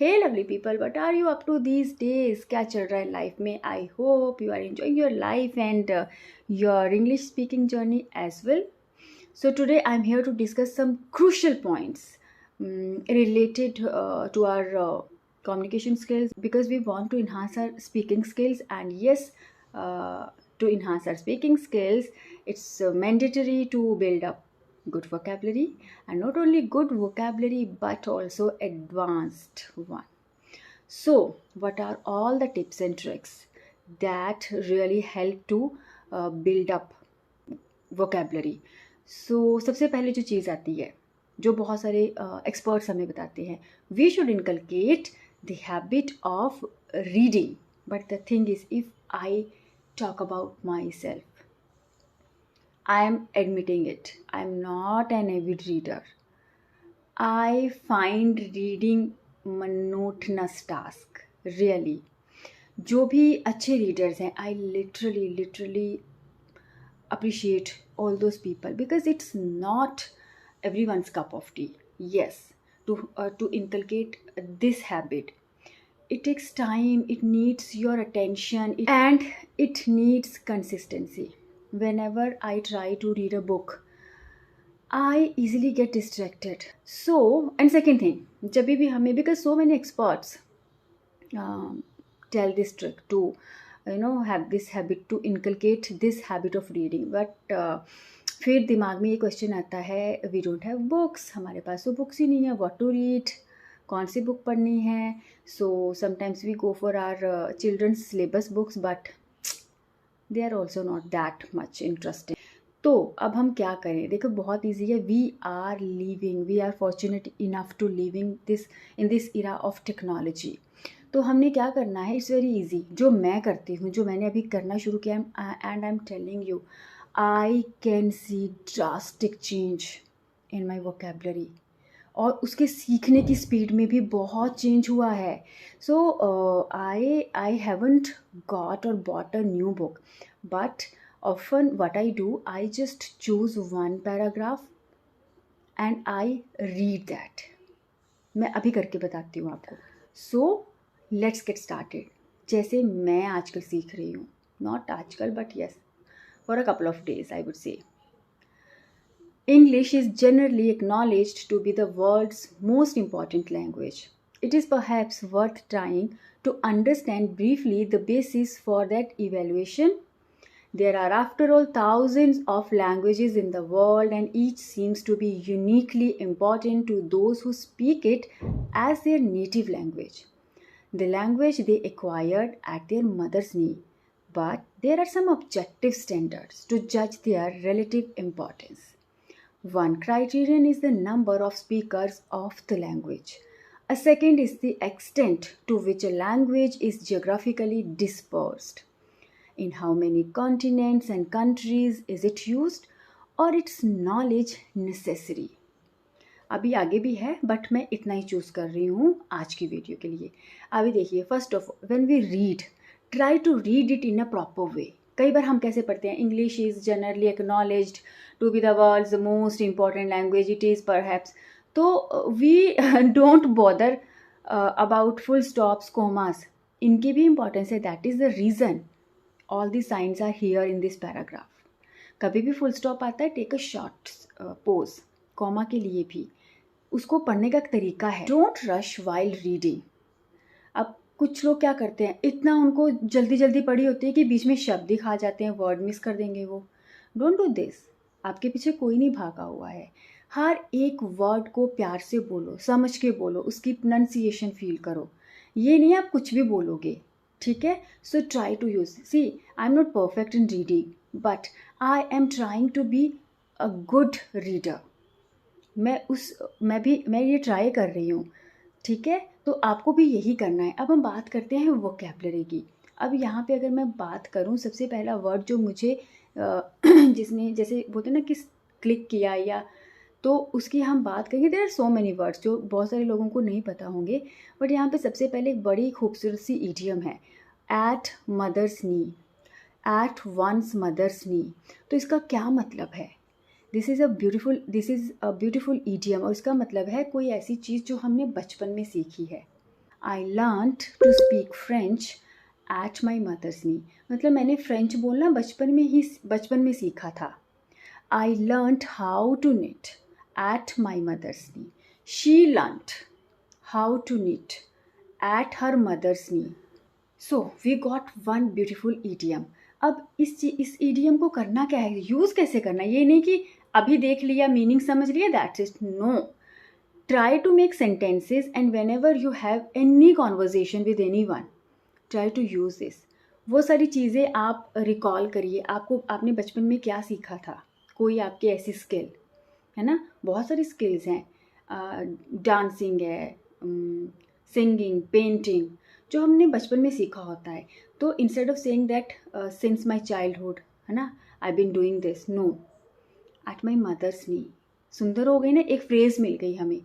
Hey lovely people, what are you up to these days? क्या चल रहा है लाइफ में? I hope you are enjoying your life and your English speaking journey as well. So today I'm here to discuss some crucial points related to our communication skills because we want to enhance our speaking skills. And yes, to enhance our speaking skills, it's mandatory to build up good vocabulary, and not only good vocabulary but also advanced one. So what are all the tips and tricks that really help to build up vocabulary? So सबसे पहले जो चीज़ आती है, जो बहुत सारे experts हमें बताते हैं, we should inculcate the habit of reading. But the thing is, if I talk about myself, I am admitting it, I am not an avid reader. I find reading monotonous task, really. जो भी अच्छे readers हैं, I literally appreciate all those people because it's not everyone's cup of tea. Yes, to inculcate this habit, it takes time, it needs your attention, and it needs consistency. Whenever I try to read a book, I easily get distracted. So, and second thing, जब भी हमें, because so many experts tell this trick to have this habit, to inculcate this habit of reading, but फिर दिमाग में ये question आता है, we don't have books, हमारे पास तो बुक्स ही नहीं है, व्हाट टू रीड, कौन सी बुक पढ़नी है. So sometimes we go for our children's syllabus books, but they are also not that much interesting. तो अब हम क्या करें? देखो, बहुत ईजी है. We are fortunate enough to living this in this era of technology. तो हमने क्या करना है? It's very easy. जो मैं करती हूँ, जो मैंने अभी करना शुरू किया, and I am telling you, I can see drastic change in my vocabulary, और उसके सीखने की स्पीड में भी बहुत चेंज हुआ है. सो आई हैवंट गॉट और bought a new book, but often what I do, I just choose one paragraph and I read that. मैं अभी करके बताती हूँ आपको. So let's get started. जैसे मैं आजकल सीख रही हूँ, not आजकल but yes, for a couple of days I would say. English is generally acknowledged to be the world's most important language. It is perhaps worth trying to understand briefly the basis for that evaluation. There are, after all, thousands of languages in the world, and each seems to be uniquely important to those who speak it as their native language, the language they acquired at their mother's knee. But there are some objective standards to judge their relative importance. One criterion is the number of speakers of the language. A second is the extent to which a language is geographically dispersed. In how many continents and countries is it used, or its knowledge necessary. अभी आगे भी है, but मैं इतना ही choose कर रही हूँ आज की वीडियो के लिए. अभी देखिए, first of all, when we read, try to read it in a proper way. कई बार हम कैसे पढ़ते हैं? English is generally acknowledged to be the world's most important language, it is perhaps. तो we don't bother about full stops, commas. इनकी भी importance है. That is the reason all the signs are here in this paragraph. कभी भी full stop आता है, take a short pause. Comma के लिए भी उसको पढ़ने का एक तरीका है. Don't rush while reading. अब कुछ लोग क्या करते हैं, इतना उनको जल्दी जल्दी पढ़ी होती है कि बीच में शब्द ही खा जाते हैं, वर्ड मिस कर देंगे वो. Don't do this. आपके पीछे कोई नहीं भागा हुआ है. हर एक वर्ड को प्यार से बोलो, समझ के बोलो, उसकी प्रोनाउंसिएशन फील करो. ये नहीं आप कुछ भी बोलोगे, ठीक है? So try to use. See, I am not perfect in reading, but I am trying to be a good reader. मैं ये ट्राई कर रही हूँ, ठीक है? तो आपको भी यही करना है. अब हम बात करते हैं वोकैबुलरी की. अब यहाँ पे अगर मैं बात करूँ, सबसे पहला वर्ड जो मुझे जिसने, जैसे बोलते हैं ना कि क्लिक किया, या तो उसकी हम बात करेंगे. There are so many words जो बहुत सारे लोगों को नहीं पता होंगे, बट यहाँ पे सबसे पहले एक बड़ी खूबसूरत सी ईडियम है, एट मदर्स नी, एट वंस मदर्स नी. तो इसका क्या मतलब है? This is a beautiful idiom, और इसका मतलब है कोई ऐसी चीज़ जो हमने बचपन में सीखी है. I learned to speak French at my mother's knee, मतलब मैंने फ्रेंच बोलना बचपन में सीखा था. I learned how to knit at my mother's knee. She learned how to knit at her mother's knee. So we got one beautiful idiom. अब इस idiom को करना क्या है, यूज़ कैसे करना है. ये नहीं कि अभी देख लिया, मीनिंग समझ लिया, that's it. No, try to make sentences and whenever you have any conversation with anyone, try to use this. वो सारी चीज़ें आप रिकॉल करिए, आपने बचपन में क्या सीखा था. कोई आपकी ऐसी स्किल है ना, बहुत सारी स्किल्स हैं. डांसिंग है, सिंगिंग, पेंटिंग, जो हमने बचपन में सीखा होता है. तो instead of saying that since my childhood, है ना, I been doing this, no, at my mother's knee. सुंदर हो गई ना, एक फ्रेज़ मिल गई हमें.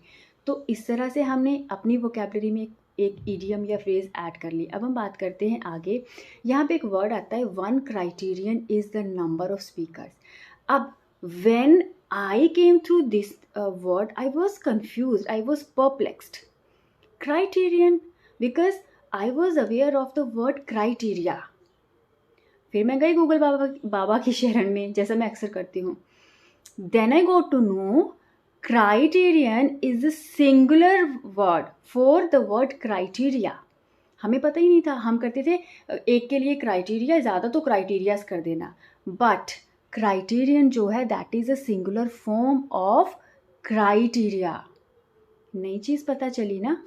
तो इस तरह से हमने अपनी वोकेबलरी में एक ईडियम या फ्रेज़ ऐड कर ली. अब हम बात करते हैं आगे. यहाँ पे एक वर्ड आता है, one criterion is the number of speakers. अब when I came through this word, I was confused, I was perplexed. Criterion, because I was aware of the word criteria. फिर मैं गई गूगल बाबा की शरण में, जैसा मैं अक्सर करती हूँ. Then I got to know criterion is a singular word for the word criteria. हमें पता ही नहीं था, हम करते थे एक के लिए क्राइटेरिया, ज़्यादा तो क्राइटेरियाज कर देना. बट क्राइटेरियन जो है that is a singular form of criteria. नई चीज़ पता चली ना.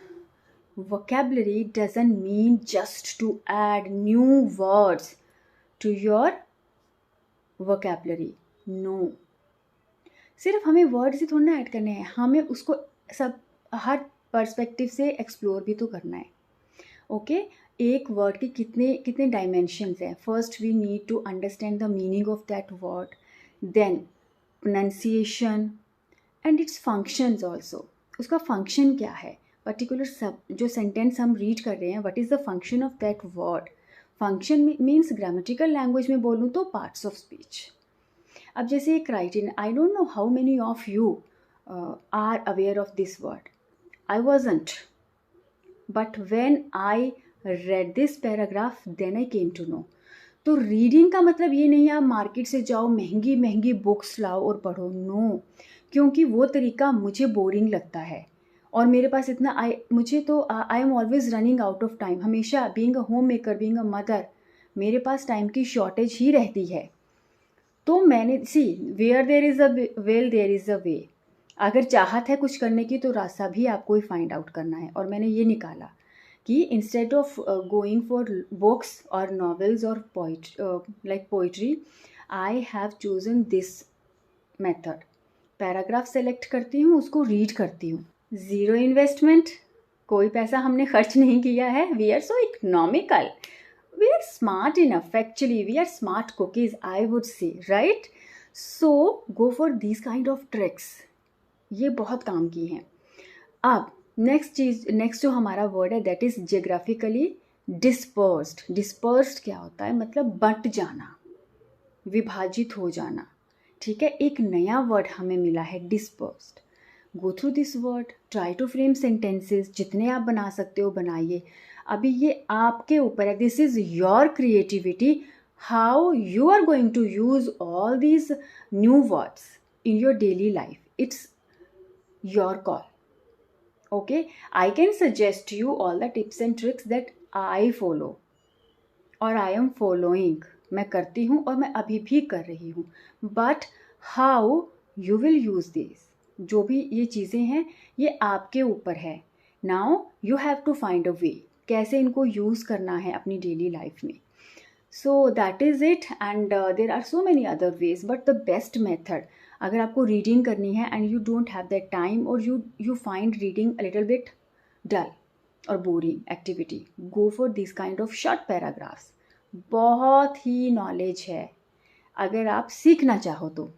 vocabulary doesn't mean just to add new words to your vocabulary. No, सिर्फ हमें वर्ड से थोड़ा ना ऐड करने हैं, हमें उसको सब हर पर्सपेक्टिव से एक्सप्लोर भी तो करना है. ओके, एक वर्ड के कितने कितने डायमेंशंस हैं. First we need to understand the meaning of that word, then pronunciation and its functions also. उसका फंक्शन क्या है, पर्टिकुलर सब जो सेंटेंस हम रीड कर रहे हैं, what is the function of that word. Function means grammatical language में बोलूँ तो पार्ट्स ऑफ स्पीच. अब जैसे criterion, I don't know how many of you are aware of this word. I wasn't, but when I read this paragraph then I came to know. तो reading का मतलब ये नहीं है आप मार्केट से जाओ, महंगी महंगी बुक्स लाओ और पढ़ो. नो, क्योंकि वो तरीका मुझे बोरिंग लगता है और मेरे पास इतना I am always running out of time. हमेशा being a home maker, being a mother, मेरे पास टाइम की शॉर्टेज ही रहती है. तो मैंने where there is a well there is a way. अगर चाहत है कुछ करने की तो रास्ता भी आपको ही फाइंड आउट करना है. और मैंने ये निकाला कि instead of going for books और नॉवेल्स और poetry, I have chosen this method. Paragraph select करती हूँ, उसको रीड करती हूँ. ज़ीरो इन्वेस्टमेंट, कोई पैसा हमने खर्च नहीं किया है. We are so economical, we are smart enough. Actually we are smart cookies, I would say, right? So go for these kind of tricks. ये बहुत काम की हैं. अब नेक्स्ट जो हमारा वर्ड है that is geographically dispersed. Dispersed क्या होता है, मतलब बंट जाना, विभाजित हो जाना. ठीक है, एक नया वर्ड हमें मिला है, dispersed. Go through this word, try to frame sentences. जितने आप बना सकते हो बनाइए. अभी ये आपके ऊपर है. This is your creativity, how you are going to use all these new words in your daily life. It's your call. Okay, I can suggest you all the tips and tricks that I follow और I am following. मैं करती हूँ और मैं अभी भी कर रही हूँ. But how you will use this, जो भी ये चीज़ें हैं ये आपके ऊपर है. Now you have to find a way, कैसे इनको यूज़ करना है अपनी डेली लाइफ में. So that is it. And there are so many other ways, but the best method, अगर आपको रीडिंग करनी है and you don't have that time और you find reading a little bit dull और boring activity, go for this kind of short paragraphs. बहुत ही knowledge है अगर आप सीखना चाहो तो.